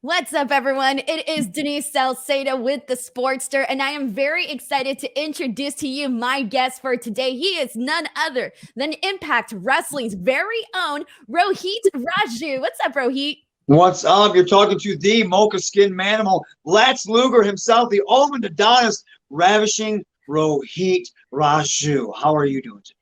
What's up, everyone? It is Denise Salcedo with the Sportster, and I am very excited to introduce to you my guest for today. He is none other than Impact Wrestling's very own Rohit Raju. What's up, Rohit? What's up? You're talking to the Mocha Skin Manimal, Lex Luger himself, the Ultimate Adonis, ravishing Rohit Raju. How are you doing today?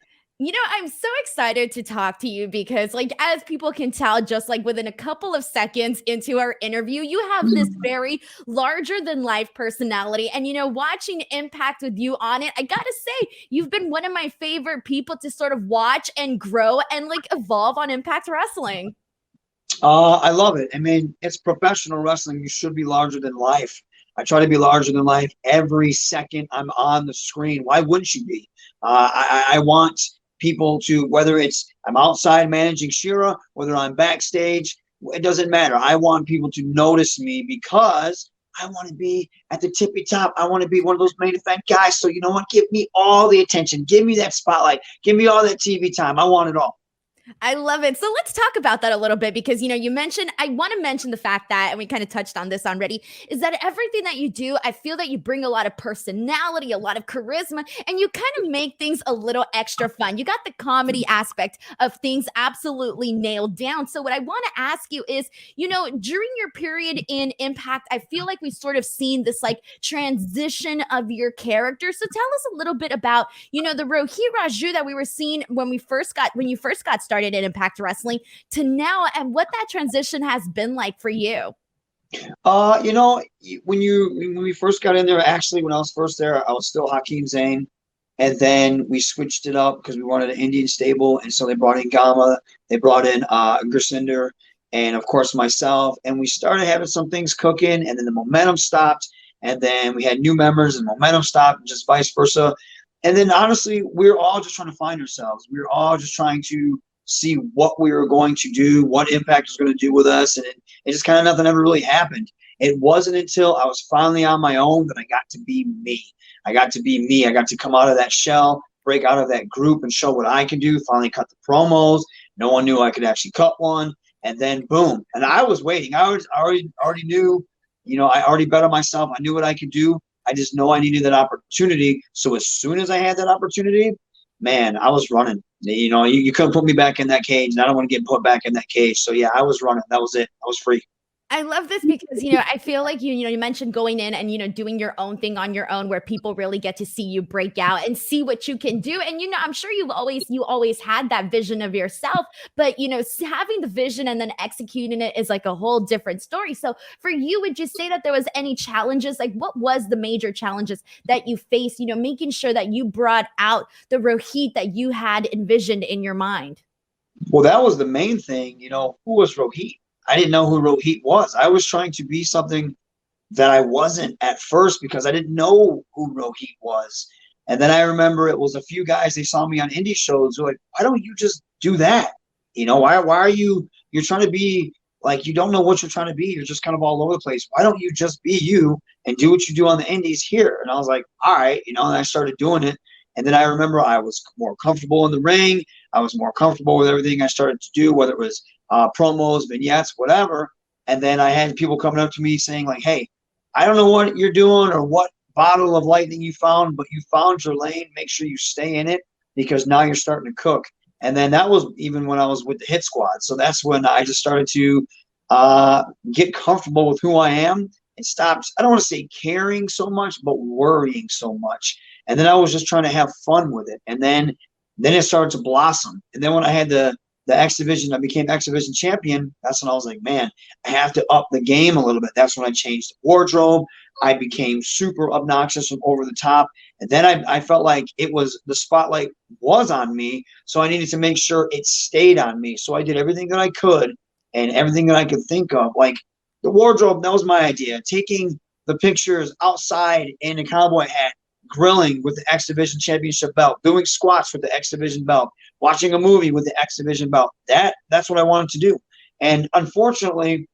I'm so excited to talk to you because, as people can tell, just like within a couple of seconds into our interview, you have this very larger than life personality. And, watching Impact with you on it, I gotta say, you've been one of my favorite people to sort of watch and grow and evolve on Impact Wrestling. I love it. I mean, it's professional wrestling. You should be larger than life. I try to be larger than life every second I'm on the screen. Why wouldn't you be? I want people to, whether it's I'm outside managing Shira, whether I'm backstage, it doesn't matter. I want people to notice me because I want to be at the tippy top. I want to be one of those main event guys. So you know what? Give me all the attention. Give me that spotlight. Give me all that TV time. I want it all. I love it. So let's talk about that a little bit because, you mentioned, I want to mention the fact that, and we kind of touched on this already, is that everything that you do, I feel that you bring a lot of personality, a lot of charisma, and you kind of make things a little extra fun. You got the comedy aspect of things absolutely nailed down. So what I want to ask you is, during your period in Impact, I feel like we've sort of seen this transition of your character. So tell us a little bit about, the Rohit Raju that we were seeing when you first got started in Impact Wrestling to now, and what that transition has been like for you. When we first got in there, actually, when I was first there, I was still Hakeem Zayn, and then we switched it up because we wanted an Indian stable, and so they brought in Gama, they brought in Gursinder, and of course myself, and we started having some things cooking, and then the momentum stopped, and then we had new members, and momentum stopped, and just vice versa. And then honestly, we were all just trying to find ourselves. We were all just trying to see what we were going to do, what Impact was going to do with us, and it just kind of nothing ever really happened. It wasn't until I was finally on my own that I got to be me. I got to be me. I got to come out of that shell, break out of that group, and show what I can do. Finally cut the promos. No one knew I could actually cut one, and then boom. And I was waiting. I already knew. I already bet on myself. I knew what I could do. I just know I needed that opportunity. So as soon as I had that opportunity, man, I was running. You couldn't put me back in that cage, and I don't want to get put back in that cage. So yeah, I was running. That was it. I was free. I love this because, I feel like you mentioned going in and, doing your own thing on your own where people really get to see you break out and see what you can do. And, I'm sure you always had that vision of yourself, but, having the vision and then executing it is like a whole different story. So for you, would you say that there was any challenges? Like what was the major challenges that you faced, making sure that you brought out the Rohit that you had envisioned in your mind? Well, that was the main thing. Who was Rohit? I didn't know who Rohit was. I was trying to be something that I wasn't at first because I didn't know who Rohit was. And then I remember it was a few guys, they saw me on indie shows. They're like, why don't you just do that? Why are you're trying to be like, you don't know what you're trying to be. You're just kind of all over the place. Why don't you just be you and do what you do on the indies here? And I was like, all right, and I started doing it. And then I remember I was more comfortable in the ring. I was more comfortable with everything I started to do, whether it was promos, vignettes, whatever. And then I had people coming up to me saying like, hey, I don't know what you're doing or what bottle of lightning you found, but you found your lane. Make sure you stay in it because now you're starting to cook. And then that was even when I was with the Hit Squad. So that's when I just started to get comfortable with who I am and stopped, I don't want to say caring so much, but worrying so much. And then I was just trying to have fun with it. And then it started to blossom. And then when I had the XDivision, I became XDivision champion. That's when I was like, man, I have to up the game a little bit. That's when I changed the wardrobe. I became super obnoxious and over the top. And then I felt like the spotlight was on me. So I needed to make sure it stayed on me. So I did everything that I could and everything that I could think of. Like the wardrobe, that was my idea. Taking the pictures outside in a cowboy hat, grilling with the XDivision Championship belt, doing squats with the XDivision belt, watching a movie with the XDivision belt. That's what I wanted to do. And unfortunately,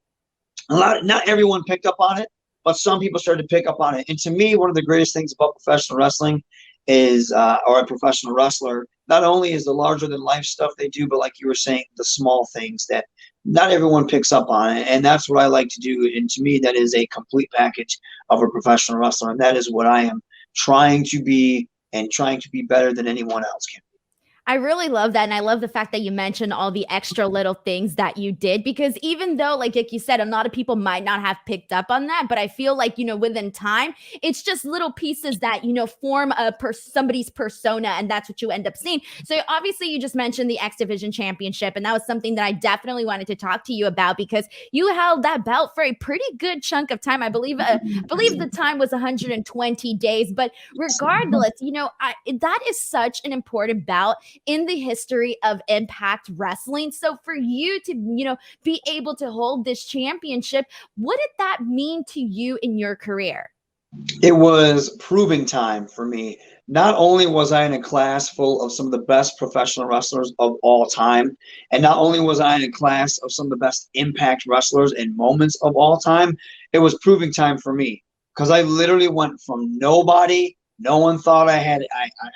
not everyone picked up on it, but some people started to pick up on it. And to me, one of the greatest things about professional wrestling or a professional wrestler, not only is the larger than life stuff they do, but like you were saying, the small things that not everyone picks up on. And that's what I like to do. And to me, that is a complete package of a professional wrestler. And that is what I am trying to be, and trying to be better than anyone else can. I really love that. And I love the fact that you mentioned all the extra little things that you did, because even though, like you said, a lot of people might not have picked up on that, but I feel like, within time, it's just little pieces that, form somebody's persona. And that's what you end up seeing. So obviously you just mentioned the X Division Championship. And that was something that I definitely wanted to talk to you about, because you held that belt for a pretty good chunk of time. I believe the time was 120 days, but regardless, that is such an important bout in the history of Impact Wrestling. So for you to, be able to hold this championship, what did that mean to you in your career? It was proving time for me. Not only was I in a class full of some of the best professional wrestlers of all time, and not only was I in a class of some of the best Impact wrestlers and moments of all time, it was proving time for me, because I literally went from nobody. No one thought I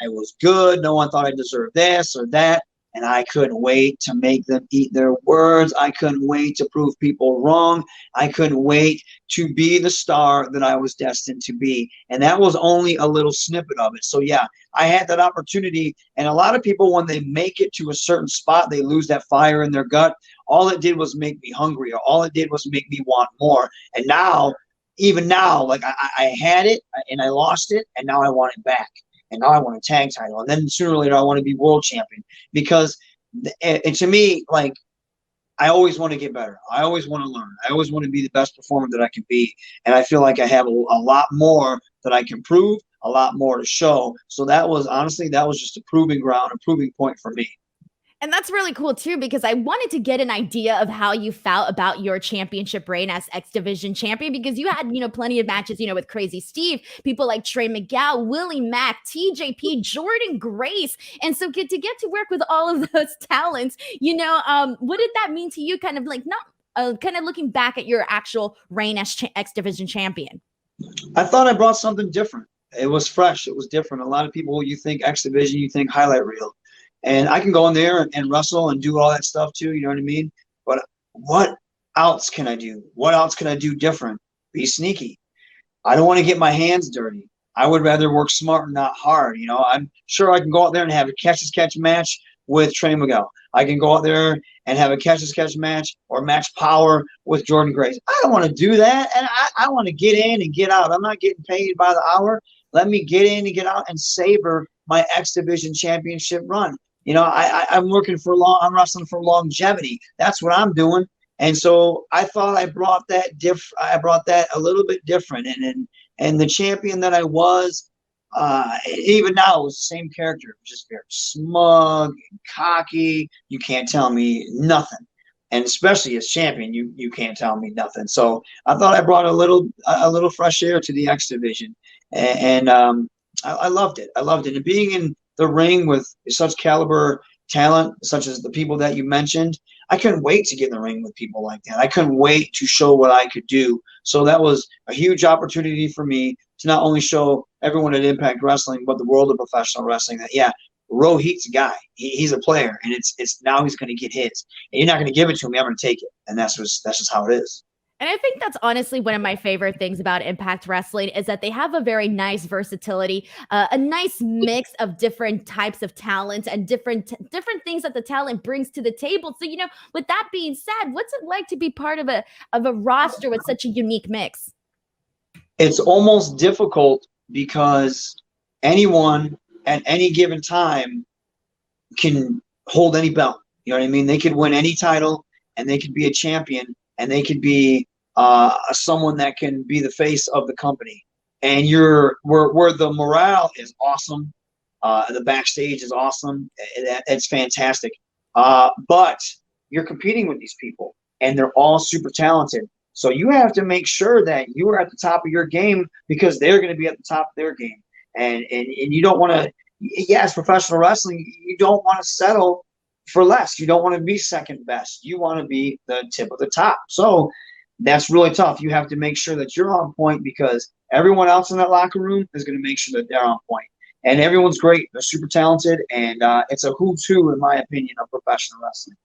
was good. No one thought I deserved this or that. And I couldn't wait to make them eat their words. I couldn't wait to prove people wrong. I couldn't wait to be the star that I was destined to be. And that was only a little snippet of it. So yeah, I had that opportunity. And a lot of people, when they make it to a certain spot, they lose that fire in their gut. All it did was make me hungry, or all it did was make me want more. And now, even now, like I had it and I lost it, and now I want it back. And now I want a tag title. And then sooner or later, I want to be world champion, because to me, like, I always want to get better. I always want to learn. I always want to be the best performer that I can be. And I feel like I have a lot more that I can prove, a lot more to show. So that was just a proving ground, a proving point for me. And that's really cool too, because I wanted to get an idea of how you felt about your championship reign as X Division champion, because you had, plenty of matches, with Crazy Steve, people like Trey Miguel, Willie Mack, TJP, Jordan Grace. And so to get to work with all of those talents, what did that mean to you, kind of like, not kind of looking back at your actual reign as X Division champion? I thought I brought something different. It was fresh. It was different. A lot of people, you think X Division, you think highlight reel. And I can go in there and wrestle and do all that stuff too, you know what I mean? But what else can I do? What else can I do different? Be sneaky. I don't want to get my hands dirty. I would rather work smart and not hard. I'm sure I can go out there and have a catch-as-catch match with Trey Miguel. I can go out there and have a catch-as-catch match or match power with Jordan Grace. I don't want to do that. And I want to get in and get out. I'm not getting paid by the hour. Let me get in and get out and savor my X Division Championship run. I'm wrestling for longevity. That's what I'm doing. And so I thought I brought that a little bit different. And the champion that I was, even now, it was the same character, just very smug and cocky. You can't tell me nothing. And especially as champion, you can't tell me nothing. So I thought I brought a little fresh air to the X Division. And I loved it. I loved it. And being in the ring with such caliber talent, such as the people that you mentioned, I couldn't wait to get in the ring with people like that. I couldn't wait to show what I could do. So that was a huge opportunity for me to not only show everyone at Impact Wrestling, but the world of professional wrestling that, yeah, Rohit's a guy. He's a player, and it's now he's going to get his. And you're not going to give it to me. I'm going to take it. And that's just how it is. And I think that's honestly one of my favorite things about Impact Wrestling, is that they have a very nice versatility, a nice mix of different types of talent and different things that the talent brings to the table. So, with that being said, what's it like to be part of a roster with such a unique mix? It's almost difficult, because anyone at any given time can hold any belt. You know what I mean? They could win any title, and they could be a champion, and they could be someone that can be the face of the company. And where the morale is awesome, the backstage is awesome. It's fantastic. But you're competing with these people, and they're all super talented. So you have to make sure that you are at the top of your game, because they're going to be at the top of their game. And you don't want to, yes, professional wrestling, you don't want to settle for less. You don't want to be second best. You want to be the tip of the top. So that's really tough. You have to make sure that you're on point, because everyone else in that locker room is going to make sure that they're on point. And everyone's great. They're super talented, and it's a who's who, in my opinion, of professional wrestling.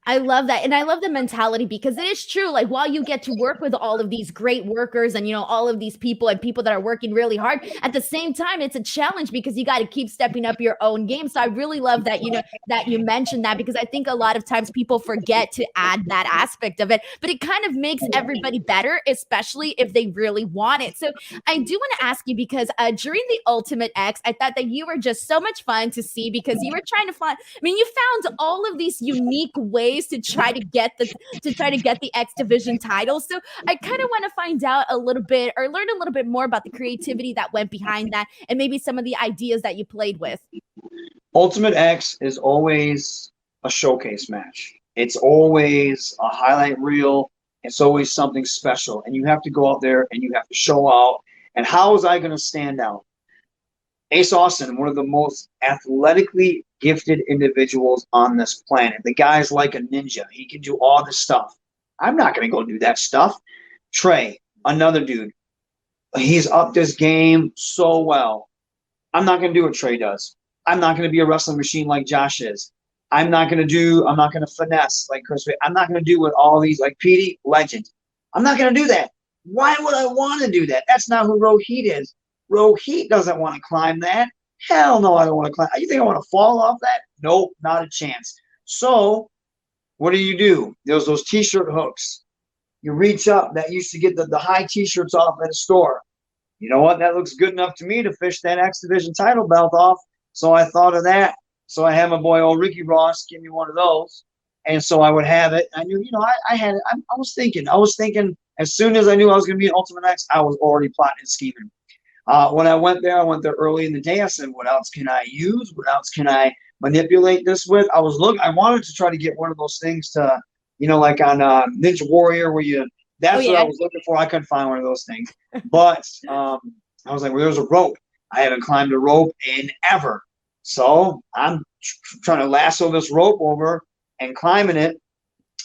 I love that. And I love the mentality because it is true. Like, while you get to work with all of these great workers and, all of these people and people that are working really hard, at the same time, it's a challenge because you got to keep stepping up your own game. So I really love that, that you mentioned that, because I think a lot of times people forget to add that aspect of it, but it kind of makes everybody better, especially if they really want it. So I do want to ask you, because during the Ultimate X, I thought that you were just so much fun to see, because you were trying to find, you found all of these unique ways to try to get the X Division title. So I kind of want to find out a little bit, or learn a little bit more about the creativity that went behind that, and maybe some of the ideas that you played with. Ultimate X is always a showcase match. It's always a highlight reel. It's always something special, and you have to go out there and you have to show out. And how is I going to stand out? Ace Austin, one of the most athletically gifted individuals on this planet. The guy's like a ninja. He can do all this stuff. I'm not going to go do that stuff. Trey, another dude. He's upped his game so well. I'm not going to do what Trey does. I'm not going to be a wrestling machine like Josh is. I'm not going to finesse like Chris. I'm not going to do what all these, like Petey, legend. I'm not going to do that. Why would I want to do that? That's not who Rohit is. Rohit doesn't want to climb that. Hell no, I don't want to climb. You think I want to fall off that? Nope, not a chance. So what do? There's those T-shirt hooks. You reach up. That used to get the high T-shirts off at a store. You know what? That looks good enough to me to fish that X Division title belt off. So I thought of that. So I had my boy old Ricky Ross give me one of those. And so I would have it. I knew, I had it. I was thinking as soon as I knew I was going to be an Ultimate X, I was already plotting and scheming. When I went there early in the day. I said, what else can I use? What else can I manipulate this with? I wanted to try to get one of those things to, like on Ninja Warrior, where that's what I was looking for. I couldn't find one of those things. But I was like, well, there's a rope. I haven't climbed a rope in ever. So I'm trying to lasso this rope over and climbing it.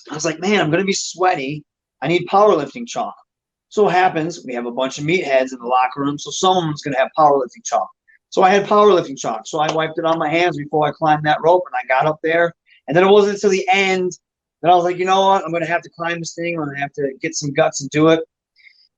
I was like, man, I'm going to be sweaty. I need powerlifting chalk. So it happens we have a bunch of meatheads in the locker room, so someone's going to have powerlifting chalk. So I had powerlifting chalk. So I wiped it on my hands before I climbed that rope, and I got up there. And then it wasn't until the end that I was like, you know what? I'm going to have to climb this thing. I'm going to have to get some guts and do it.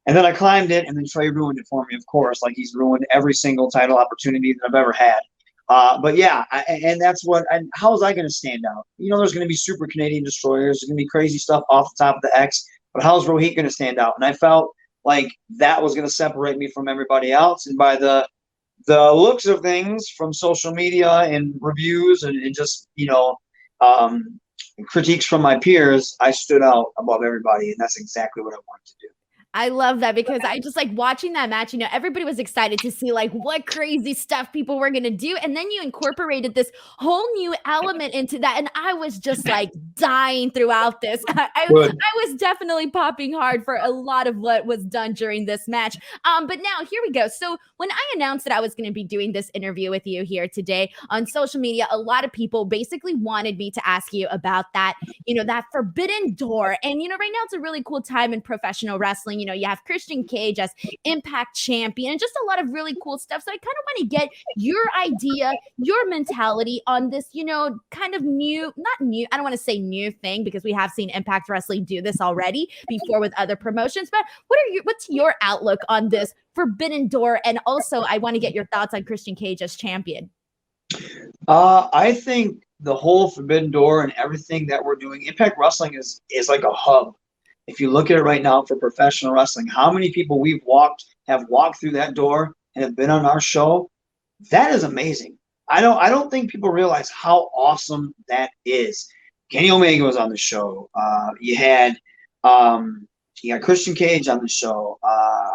And then I climbed it, and then Trey ruined it for me, of course. Like, he's ruined every single title opportunity that I've ever had. But yeah, and that's what. And how is I going to stand out? There's going to be Super Canadian Destroyers. There's going to be crazy stuff off the top of the X. But how's Rohit going to stand out? And I felt like that was going to separate me from everybody else. And by the looks of things from social media and reviews and just critiques from my peers, I stood out above everybody, and that's exactly what I wanted to do. I love that, because I just like watching that match. Everybody was excited to see like what crazy stuff people were going to do. And then you incorporated this whole new element into that. And I was just like dying throughout this. I was definitely popping hard for a lot of what was done during this match. But now here we go. So when I announced that I was going to be doing this interview with you here today on social media, a lot of people basically wanted me to ask you about that, that forbidden door. And, right now it's a really cool time in professional wrestling. You have Christian Cage as Impact Champion and just a lot of really cool stuff. So I kind of want to get your idea, your mentality on this, kind of not new, I don't want to say new thing, because we have seen Impact Wrestling do this already before with other promotions. But what's your outlook on this forbidden door? And also, I want to get your thoughts on Christian Cage as champion. I think the whole forbidden door and everything that we're doing, Impact Wrestling is like a hub. If you look at it right now for professional wrestling, how many people have walked through that door and have been on our show? That is amazing. I don't think people realize how awesome that is. Kenny Omega was on the show. You had Christian Cage on the show.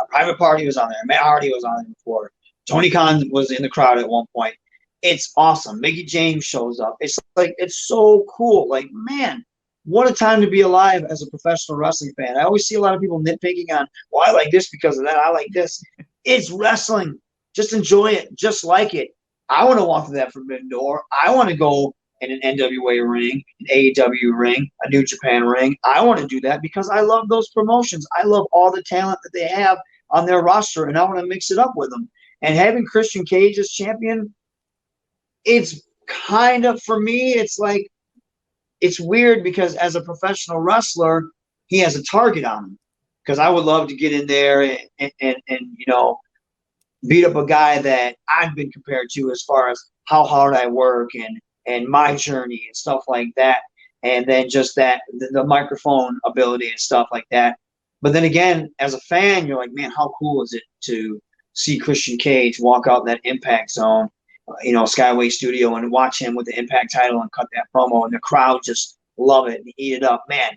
Private Party was on there. Matt Hardy was on there before. Tony Khan was in the crowd at one point. It's awesome. Mickey James shows up. It's so cool. Like, man, what a time to be alive as a professional wrestling fan. I always see a lot of people nitpicking on, well, I like this because of that. I like this. It's wrestling. Just enjoy it. Just like it. I want to walk through that forbidden door. I want to go in an NWA ring, an AEW ring, a New Japan ring. I want to do that because I love those promotions. I love all the talent that they have on their roster, and I want to mix it up with them. And having Christian Cage as champion, it's kind of, for me, it's like, it's weird because as a professional wrestler, he has a target on him. Because I would love to get in there and beat up a guy that I've been compared to as far as how hard I work and my journey and stuff like that. And then just that the microphone ability and stuff like that. But then again, as a fan, you're like, man, how cool is it to see Christian Cage walk out in that Impact Zone, Skyway Studio, and watch him with the Impact title and cut that promo, and the crowd just love it and eat it up. Man,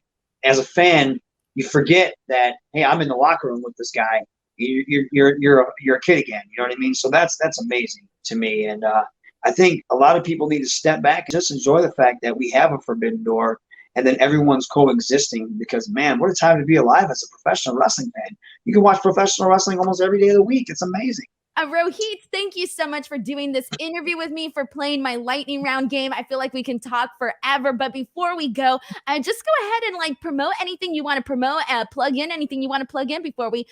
as a fan, you forget that, hey, I'm in the locker room with this guy. You're a kid again. You know what I mean? So that's amazing to me. And I think a lot of people need to step back and just enjoy the fact that we have a forbidden door and then everyone's coexisting, because, man, what a time to be alive as a professional wrestling fan. You can watch professional wrestling almost every day of the week. It's amazing. Rohit, thank you so much for doing this interview with me, for playing my lightning round game. I feel like we can talk forever, but before we go, just go ahead and promote anything you want to promote, plug in anything you want to plug in before we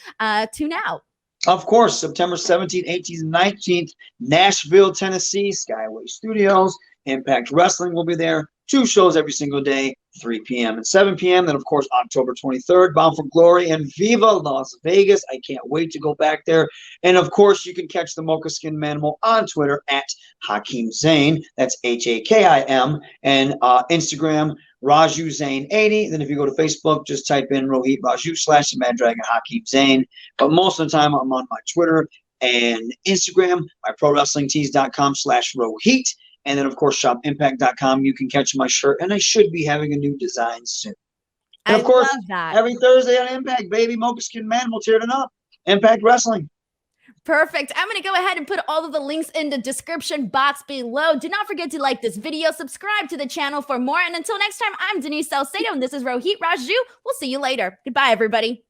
tune out. Of course, September 17th, 18th, and 19th, Nashville, Tennessee, Skyway Studios. Impact Wrestling will be there. 2 shows every single day, 3 p.m. and 7 p.m. Then, of course, October 23rd, Bound for Glory and Viva Las Vegas. I can't wait to go back there. And, of course, you can catch the Mocha Skin Manimal on Twitter at Hakim Zain. That's Hakim. And Instagram, Raju Zain 80. Then if you go to Facebook, just type in Rohit Raju / the Mad Dragon Hakim Zain. But most of the time, I'm on my Twitter and Instagram, my ProWrestlingTees.com /Rohit. And then, of course, shopimpact.com. You can catch my shirt, and I should be having a new design soon. And, of course, every Thursday on Impact, baby, Mocha Skin Manimal tearing it up. Impact Wrestling. Perfect. I'm going to go ahead and put all of the links in the description box below. Do not forget to like this video, subscribe to the channel for more. And until next time, I'm Denise Salcedo, and this is Rohit Raju. We'll see you later. Goodbye, everybody.